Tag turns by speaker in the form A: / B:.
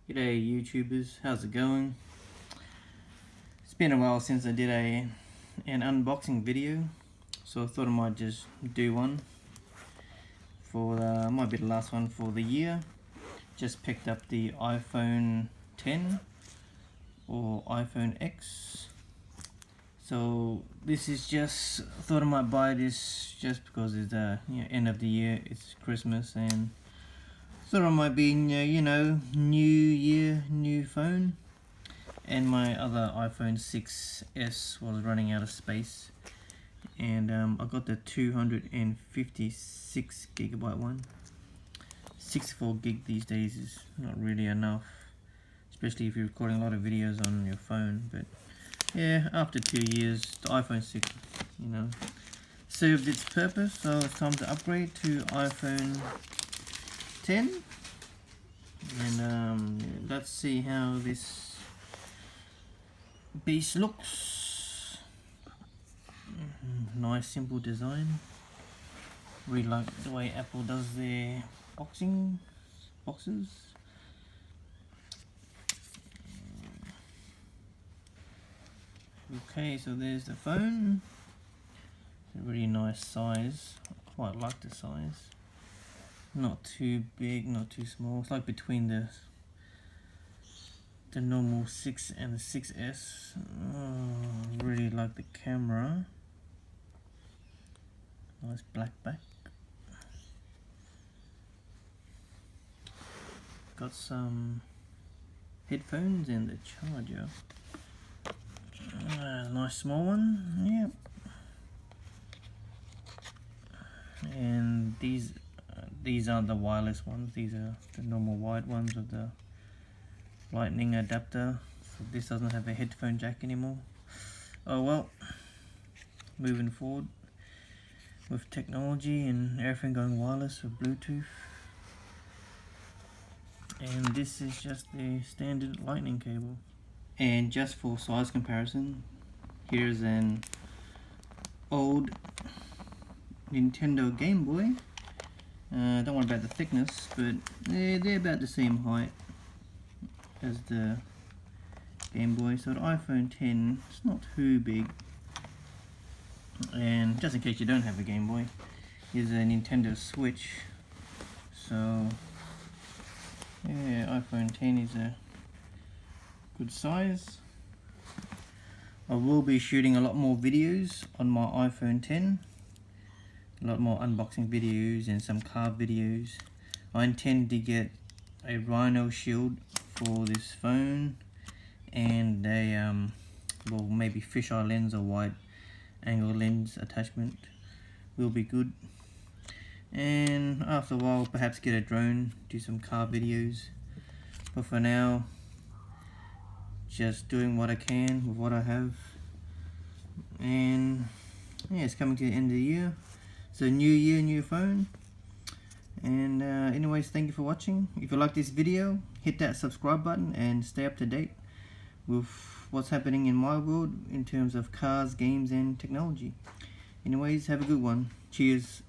A: G'day YouTubers, how's it going? It's been a while since I did an unboxing video, so I thought I might just do one for might be the last one for the year. Just picked up the iPhone 10 or iPhone X. So this is just, I thought I might buy this just because it's the end of the year, it's Christmas, and thought I might be new year, new phone. And my other iPhone 6s was running out of space, and I got the 256 gigabyte one. 64 gig these days is not really enough, especially if you're recording a lot of videos on your phone. But yeah, after 2 years, the iPhone 6 served its purpose, so it's time to upgrade to iPhone 10. And let's see how this beast looks. Nice simple design. Really like the way Apple does their boxes. Okay, so there's the phone. It's a really nice size. I quite like the size. Not too big, not too small. It's like between the normal 6 and the 6S. Oh, really like the camera. Nice black back. Got some headphones and the charger. Nice small one. Yep. And these aren't the wireless ones. These are the normal wired ones with the lightning adapter. So this doesn't have a headphone jack anymore. Oh well, moving forward with technology and everything going wireless with Bluetooth. And this is just the standard lightning cable. And just for size comparison, here's an old Nintendo Game Boy. Don't worry about the thickness, but they're about the same height as the Game Boy. So the iPhone 10, it's not too big. And just in case you don't have a Game Boy, here's a Nintendo Switch. So yeah, iPhone 10 is a good size. I will be shooting a lot more videos on my iPhone 10. A lot more unboxing videos and some car videos. I intend to get a Rhino shield for this phone, and a well, maybe fisheye lens or wide angle lens attachment will be good. And after a while, perhaps get a drone, do some car videos. But for now, just doing what I can with what I have. And yeah, it's coming to the end of the year. So new year, new phone. And anyways, thank you for watching. If you like this video, hit that subscribe button and stay up to date with what's happening in my world in terms of cars, games and technology. Anyways, have a good one. Cheers.